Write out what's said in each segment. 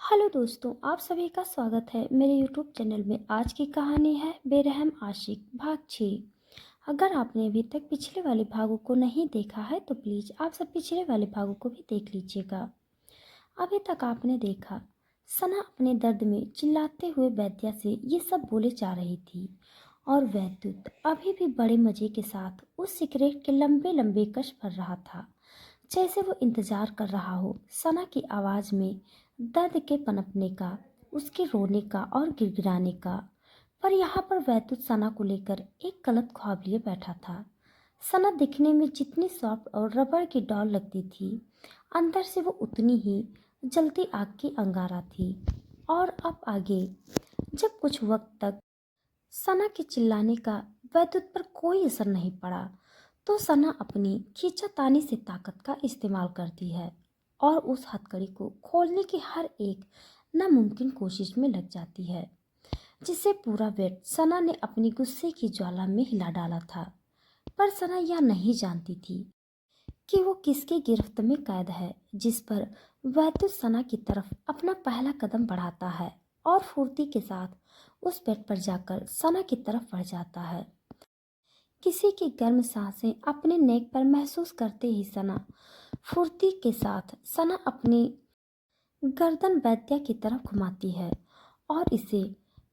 Hello दोस्तों, आप सभी का स्वागत है मेरे यूट्यूब चैनल में। आज की कहानी है बेरहम आशिक भाग 6। अगर आपने अभी तक पिछले वाले भागों को नहीं देखा है तो प्लीज़ आप सब पिछले वाले भागों को भी देख लीजिएगा। अभी तक आपने देखा सना अपने दर्द में चिल्लाते हुए वैद्या से ये सब बोले जा रही थी और वैद्युत अभी भी बड़े मज़े के साथ उस सिगरेट के लंबे लंबे कश भर रहा था, जैसे वो इंतजार कर रहा हो सना की आवाज में दर्द के पनपने का, उसके रोने का और गिड़गिड़ाने का। पर यहाँ पर वैद्युत सना को लेकर एक गलत ख्वाब लिए बैठा था। सना दिखने में जितनी सॉफ्ट और रबड़ की डॉल लगती थी, अंदर से वो उतनी ही जलती आग की अंगारा थी। और अब आगे जब कुछ वक्त तक सना के चिल्लाने का वैद्युत पर कोई असर नहीं पड़ा, तो सना अपनी खींचातानी से ताकत का इस्तेमाल करती है और उस हथकड़ी को खोलने की हर एक नामुमकिन कोशिश में लग जाती है, जिससे पूरा वेट सना ने अपनी गुस्से की ज्वाला में हिला डाला था। पर सना यह नहीं जानती थी कि वो किसके गिरफ्त में कैद है, जिस पर वैद्युत सना की तरफ अपना पहला कदम बढ़ाता है और फुर्ती के साथ उस बेड पर जाकर सना की तरफ बढ़ जाता है। किसी की गर्म सांसें अपने नेक पर महसूस करते ही सना फुर्ती के साथ सना अपनी गर्दन वैद्या की तरफ घुमाती है और इसे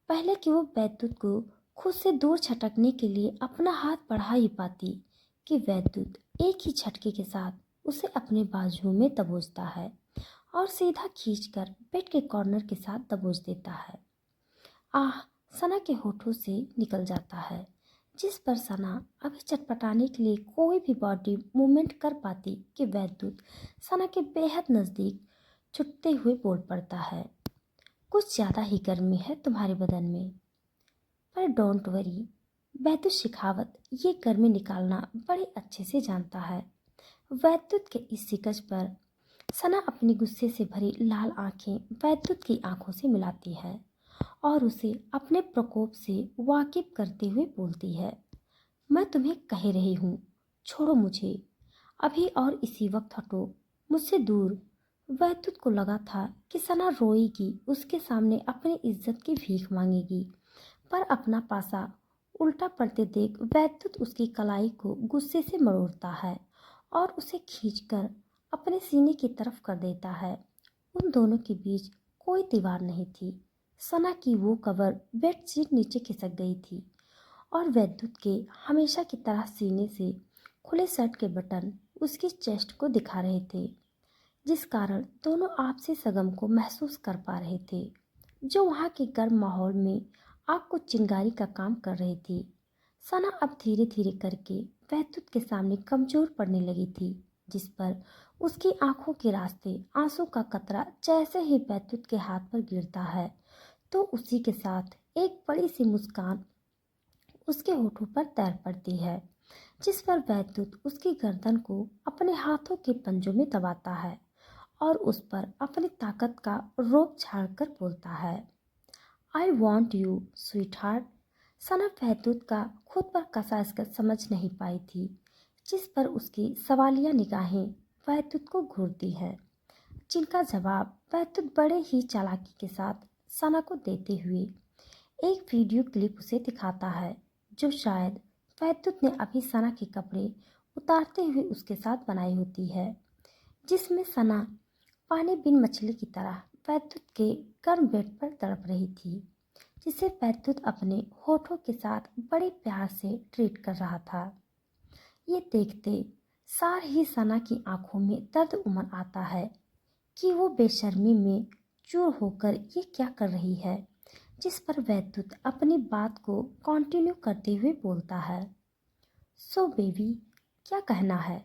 पहले कि वो वैद्युत को खुद से दूर छटकने के लिए अपना हाथ बढ़ा ही पाती कि वैद्युत एक ही झटके के साथ उसे अपने बाजुओं में दबोचता है और सीधा खींचकर बेड के कॉर्नर के साथ दबोच देता है। आह सना के होठों से निकल जाता है, जिस पर सना अभी चटपटाने के लिए कोई भी बॉडी मूवमेंट कर पाती कि वैद्युत सना के बेहद नज़दीक छुटते हुए बोल पड़ता है, कुछ ज़्यादा ही गर्मी है तुम्हारे बदन में। पर डोंट वरी, वैद्युत शेखावत ये गर्मी निकालना बड़े अच्छे से जानता है। वैद्युत के इस सिकज पर सना अपनी गुस्से से भरी लाल आंखें वैद्युत की आंखों से मिलाती है और उसे अपने प्रकोप से वाकिफ करते हुए बोलती है, मैं तुम्हें कह रही हूँ, छोड़ो मुझे अभी और इसी वक्त हटो मुझसे दूर। वैद्युत को लगा था कि सना रोएगी, उसके सामने अपनी इज्जत की भीख मांगेगी, पर अपना पासा उल्टा पड़ते देख वैद्युत उसकी कलाई को गुस्से से मरोड़ता है और उसे खींचकर अपने सीने की तरफ कर देता है। उन दोनों के बीच कोई दीवार नहीं थी। सना की वो कवर बेडशीट नीचे खिसक गई थी और वैद्युत के हमेशा की तरह सीने से खुले शर्ट के बटन उसकी चेस्ट को दिखा रहे थे, जिस कारण दोनों आपसी संगम को महसूस कर पा रहे थे, जो वहाँ के गर्म माहौल में आग को चिंगारी का काम कर रही थी। सना अब धीरे धीरे करके वैद्युत के सामने कमजोर पड़ने लगी थी, जिस पर उसकी आंखों के रास्ते आंसू का कतरा जैसे ही वैद्युत के हाथ पर गिरता है, तो उसी के साथ एक बड़ी सी मुस्कान उसके होठों पर तैर पड़ती है, जिस पर वैद्युत उसकी गर्दन को अपने हाथों के पंजों में दबाता है और उस पर अपनी ताकत का रोब झाड़कर बोलता है, I want you sweetheart. सना वैद्युत का खुद पर कसा इसका समझ नहीं पाई थी, जिस पर उसकी सवालिया निगाहें वैद्युत को घूरती है, जिनका जवाब वैद्युत बड़े ही चालाकी के साथ सना को देते हुए एक वीडियो क्लिप उसे दिखाता है, जो शायद वैद्युत ने अभी सना के कपड़े उतारते हुए उसके साथ बनाई होती है, जिसमें सना पानी बिन मछली की तरह वैद्युत के गर्म बेड पर तड़प रही थी, जिसे वैद्युत अपने होठों के साथ बड़े प्यार से ट्रीट कर रहा था। ये देखते सार ही सना की आंखों में दर्द उमड़ आता है कि वो बेशर्मी में चूर होकर ये क्या कर रही है, जिस पर वैद्युत अपनी बात को कंटिन्यू करते हुए बोलता है, सो बेबी क्या कहना है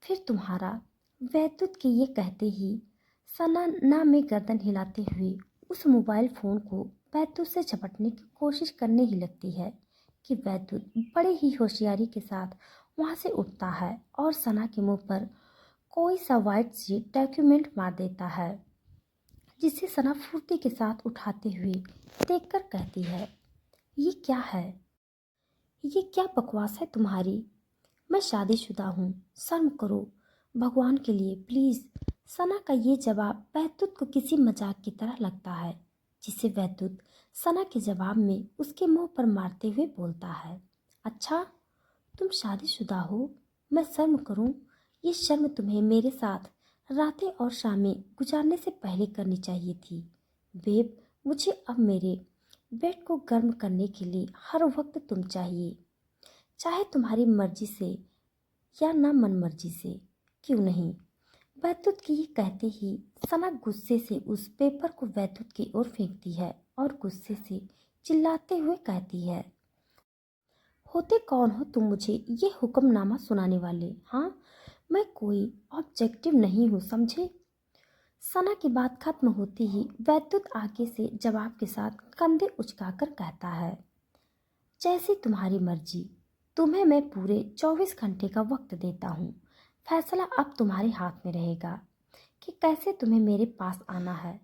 फिर तुम्हारा। वैद्युत के ये कहते ही सना ना में गर्दन हिलाते हुए उस मोबाइल फोन को वैद्युत से झपटने की कोशिश करने ही लगती है कि वैद्युत बड़े ही होशियारी के साथ वहाँ से उठता है और सना के मुंह पर कोई सा वाइट सी डॉक्यूमेंट मार देता है, जिसे सना फुर्ती के साथ उठाते हुए देखकर कहती है, ये क्या है, ये क्या बकवास है तुम्हारी। मैं शादीशुदा हूँ, शर्म करो भगवान के लिए प्लीज़। सना का ये जवाब बैतूत को किसी मजाक की तरह लगता है, जिसे बैतूत सना के जवाब में उसके मुंह पर मारते हुए बोलता है, अच्छा तुम शादीशुदा हो? मैं शर्म करूं? ये शर्म तुम्हें मेरे साथ रातें और शामें गुजारने से पहले करनी चाहिए थी। बेब, मुझे अब मेरे बेड को गर्म करने के लिए हर वक्त तुम चाहिए, चाहे तुम्हारी मर्जी से या ना मन मर्जी से। क्यों नहीं? बैतूत की ये कहते ही सना गुस्से से उस पेपर को बैतूत की ओर फेंकती है और गुस्से से चिल्लाते हुए कहती है, होते कौन हो तुम मुझे ये हुक्मनामा सुनाने वाले? हाँ, मैं कोई ऑब्जेक्टिव नहीं हूँ, समझे? सना की बात खत्म होती ही बैतूत आगे से जवाब के साथ कंधे उचकाकर कहता है, जैसी तुम्हारी मर्जी। तुम्हें मैं पूरे 24 घंटे का वक्त देता हूँ। फैसला अब तुम्हारे हाथ में रहेगा कि कैसे तुम्हें मेरे पास आना है।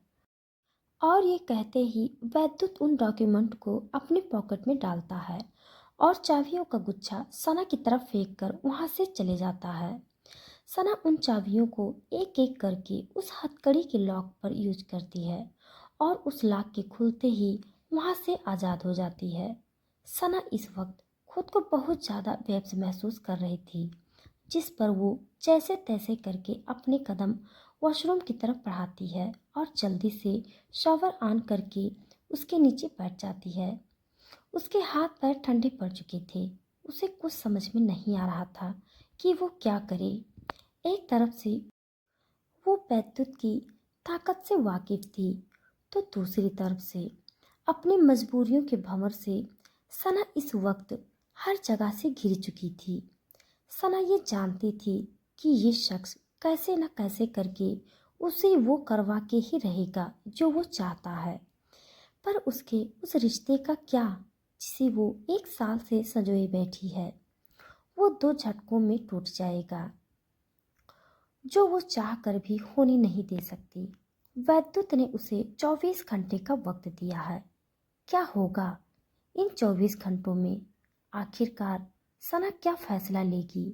और ये कहते ही वैद्युत उन डॉक्यूमेंट को अपने पॉकेट में डालता है और चाबियों का गुच्छा सना की तरफ फेंक कर वहाँ से चले जाता है। सना उन चाबियों को एक एक करके उस हथकड़ी के लॉक पर यूज करती है और उस लॉक के खुलते ही वहाँ से आज़ाद हो जाती है। सना इस वक्त खुद को बहुत ज़्यादा बेबस महसूस कर रही थी, जिस पर वो जैसे तैसे करके अपने कदम वॉशरूम की तरफ बढ़ाती है और जल्दी से शॉवर ऑन करके उसके नीचे बैठ जाती है। उसके हाथ पैर ठंडे पड़ चुके थे। उसे कुछ समझ में नहीं आ रहा था कि वो क्या करे। एक तरफ से वो वैद्युत की ताकत से वाकिफ थी, तो दूसरी तरफ से अपनी मजबूरियों के भंवर से सना इस वक्त हर जगह से घिर चुकी थी। सना ये जानती थी कि ये शख्स कैसे न कैसे करके उसे वो करवा के ही रहेगा जो वो चाहता है, पर उसके उस रिश्ते का क्या जिसे वो 1 साल से संजोए बैठी है, वो 2 झटकों में टूट जाएगा, जो वो चाह कर भी होने नहीं दे सकती। वैद्युत ने उसे 24 घंटे का वक्त दिया है। क्या होगा इन 24 घंटों में? आखिरकार सना क्या फैसला लेगी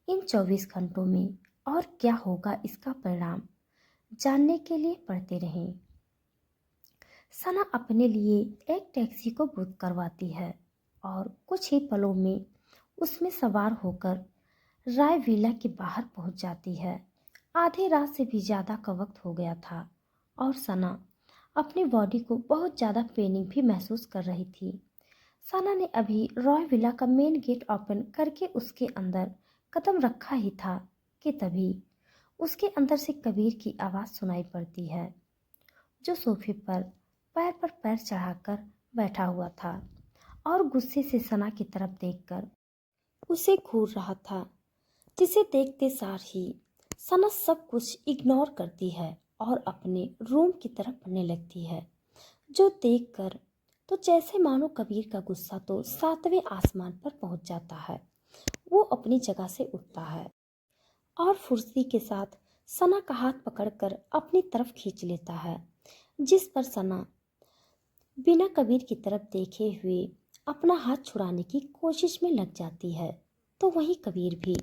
इन 24 घंटों में, और क्या होगा इसका परिणाम? जानने के लिए पढ़ते रहें। सना अपने लिए एक टैक्सी को बुक करवाती है और कुछ ही पलों में उसमें सवार होकर राय विला के बाहर पहुंच जाती है। आधी रात से भी ज़्यादा का वक्त हो गया था और सना अपनी बॉडी को बहुत ज़्यादा पेनिंग भी महसूस कर रही थी। सना ने अभी रॉय विला का मेन गेट ओपन करके उसके अंदर कदम रखा ही था कि तभी उसके अंदर से कबीर की आवाज़ सुनाई पड़ती है, जो सोफे पर पैर चढ़ाकर बैठा हुआ था और गुस्से से सना की तरफ देखकर उसे घूर रहा था, जिसे देखते सार ही सना सब कुछ इग्नोर करती है और अपने रूम की तरफ बढ़ने लगती है, जो देखकर तो जैसे मानो कबीर का गुस्सा तो 7वें आसमान पर पहुंच जाता है। वो अपनी जगह से उठता है और फुर्ती के साथ सना का हाथ पकड़कर अपनी तरफ खींच लेता है, जिस पर सना बिना कबीर की तरफ देखे हुए अपना हाथ छुड़ाने की कोशिश में लग जाती है। तो वहीं कबीर भी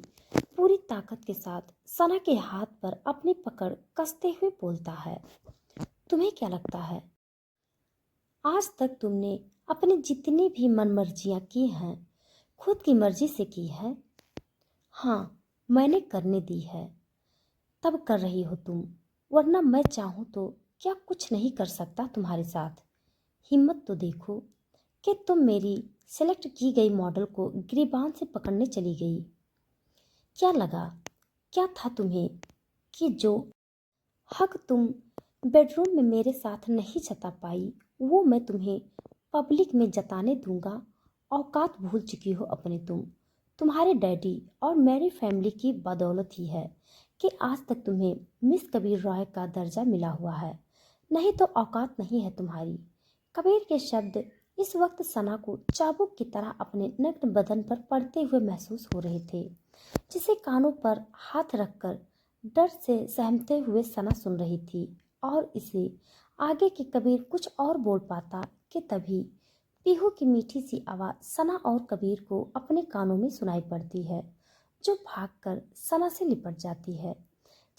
पूरी ताकत के साथ सना के हाथ पर अपनी पकड़ कसते हुए बोलता है, तुम्हें क्या लगता है आज तक तुमने अपनी जितनी भी मनमर्जियां की हैं खुद की मर्जी से की है? हाँ, मैंने करने दी है, तब कर रही हो तुम, वरना मैं चाहूँ तो क्या कुछ नहीं कर सकता तुम्हारे साथ? हिम्मत तो देखो कि तुम मेरी सेलेक्ट की गई मॉडल को गिरबान से पकड़ने चली गई। क्या लगा, क्या था तुम्हें कि जो हक तुम बेडरूम में मेरे साथ नहीं जता पाई वो मैं तुम्हें पब्लिक में जताने दूंगा? औकात भूल चुकी हो अपने तुम। तुम्हारे डैडी और मेरी फैमिली की बदौलत ही है कि आज तक तुम्हें मिस कबीर रॉय का दर्जा मिला हुआ है, नहीं तो औकात नहीं है तुम्हारी। कबीर के शब्द इस वक्त सना को चाबुक की तरह अपने नग्न बदन पर पड़ते हुए महसूस हो रहे थे, जिसे कानों पर हाथ रखकर डर से सहमते हुए सना सुन रही थी। और इसे आगे के कबीर कुछ और बोल पाता कि तभी पीहू की मीठी सी आवाज़ सना और कबीर को अपने कानों में सुनाई पड़ती है, जो भागकर सना से लिपट जाती है,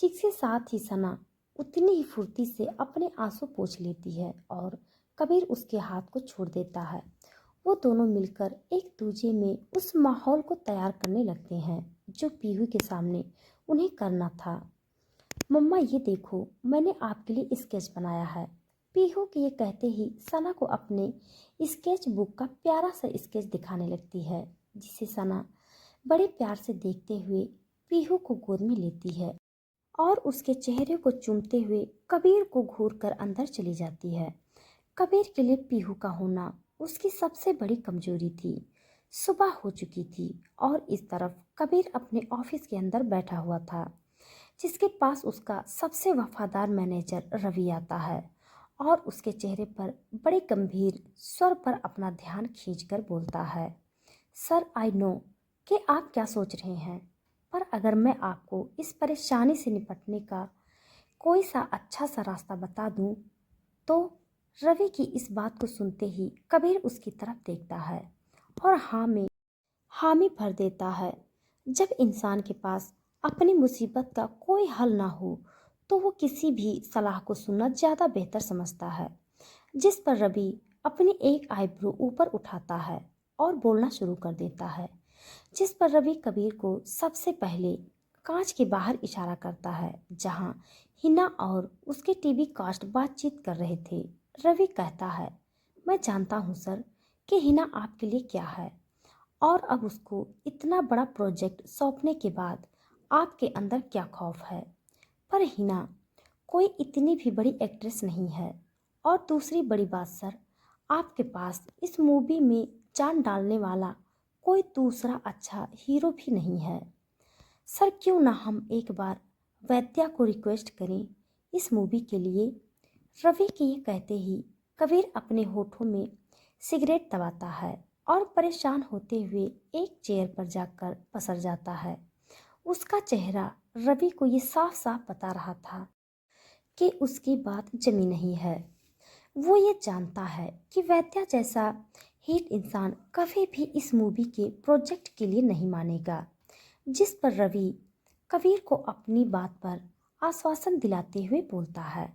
जिसके साथ ही सना उतनी ही फुर्ती से अपने आंसू पोंछ लेती है और कबीर उसके हाथ को छोड़ देता है। वो दोनों मिलकर एक दूजे में उस माहौल को तैयार करने लगते हैं जो पीहू के सामने उन्हें करना था। मम्मा ये देखो, मैंने आपके लिए स्केच बनाया है। पीहू के ये कहते ही सना को अपने स्केच बुक का प्यारा सा स्केच दिखाने लगती है, जिसे सना बड़े प्यार से देखते हुए पीहू को गोद में लेती है और उसके चेहरे को चूमते हुए कबीर को घूर कर अंदर चली जाती है। कबीर के लिए पीहू का होना उसकी सबसे बड़ी कमजोरी थी। सुबह हो चुकी थी और इस तरफ कबीर अपने ऑफिस के अंदर बैठा हुआ था, जिसके पास उसका सबसे वफादार मैनेजर रवि आता है और उसके चेहरे पर बड़े गंभीर स्वर पर अपना ध्यान खींचकर बोलता है, सर आई नो कि आप क्या सोच रहे हैं, पर अगर मैं आपको इस परेशानी से निपटने का कोई सा अच्छा सा रास्ता बता दूं, तो रवि की इस बात को सुनते ही कबीर उसकी तरफ देखता है और हामी भर देता है। जब इंसान के पास अपनी मुसीबत का कोई हल ना हो तो वो किसी भी सलाह को सुनना ज़्यादा बेहतर समझता है। जिस पर रवि अपनी एक आईब्रो ऊपर उठाता है और बोलना शुरू कर देता है, जिस पर रवि कबीर को सबसे पहले कांच के बाहर इशारा करता है जहां हिना और उसके टीवी कास्ट बातचीत कर रहे थे। रवि कहता है, मैं जानता हूं सर कि हिना आपके लिए क्या है और अब उसको इतना बड़ा प्रोजेक्ट सौंपने के बाद आपके अंदर क्या खौफ है, पर हिना कोई इतनी भी बड़ी एक्ट्रेस नहीं है। और दूसरी बड़ी बात सर, आपके पास इस मूवी में जान डालने वाला कोई दूसरा अच्छा हीरो भी नहीं है। सर क्यों ना हम एक बार वैद्या को रिक्वेस्ट करें इस मूवी के लिए। रवि के ये कहते ही कबीर अपने होठों में सिगरेट दबाता है और परेशान होते हुए एक चेयर पर जाकर पसर जाता है। उसका चेहरा रवि को ये साफ साफ बता रहा था कि उसकी बात जमी नहीं है। वो ये जानता है कि वैद्या जैसा हिट इंसान कभी भी इस मूवी के प्रोजेक्ट के लिए नहीं मानेगा। जिस पर रवि कबीर को अपनी बात पर आश्वासन दिलाते हुए बोलता है,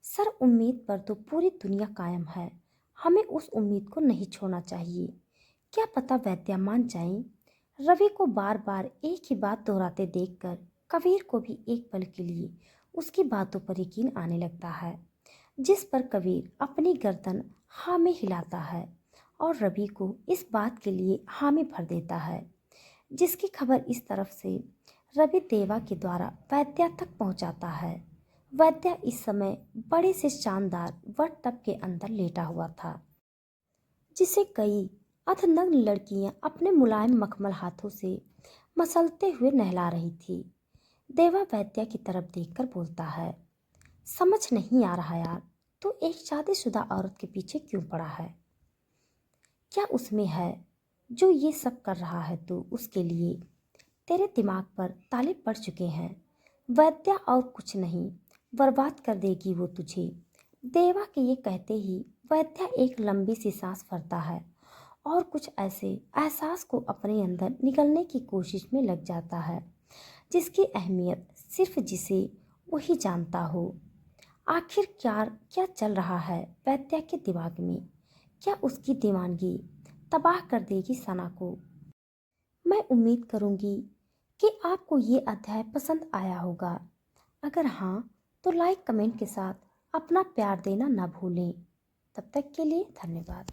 सर उम्मीद पर तो पूरी दुनिया कायम है, हमें उस उम्मीद को नहीं छोड़ना चाहिए। क्या पता वैद्या मान जाए। रवि को बार बार एक ही बात दोहराते देखकर कबीर को भी एक पल के लिए उसकी बातों पर यकीन आने लगता है, जिस पर कबीर अपनी गर्दन हाँ में हिलाता है और रवि को इस बात के लिए हामी भर देता है। जिसकी खबर इस तरफ से रवि देवा के द्वारा वैद्या तक पहुंचाता है। वैद्या इस समय बड़े से शानदार वट टब के अंदर लेटा हुआ था, जिसे कई अधनग्न लड़कियां अपने मुलायम मखमल हाथों से मसलते हुए नहला रही थी। देवा वैद्या की तरफ देखकर बोलता है, समझ नहीं आ रहा यार, तू एक शादीशुदा औरत के पीछे क्यों पड़ा है? क्या उसमें है जो ये सब कर रहा है तू उसके लिए? तेरे दिमाग पर ताले पड़ चुके हैं। वैद्या और कुछ नहीं, बर्बाद कर देगी वो तुझे। देवा के ये कहते ही वैद्या एक लंबी सी सांस भरता है और कुछ ऐसे एहसास को अपने अंदर निगलने की कोशिश में लग जाता है जिसकी अहमियत सिर्फ जिसे वही जानता हो। आखिर क्या चल रहा है वैद्या के दिमाग में? क्या उसकी दीवानगी तबाह कर देगी सना को? मैं उम्मीद करूंगी कि आपको ये अध्याय पसंद आया होगा। अगर हाँ तो लाइक कमेंट के साथ अपना प्यार देना ना भूलें। तब तक के लिए धन्यवाद।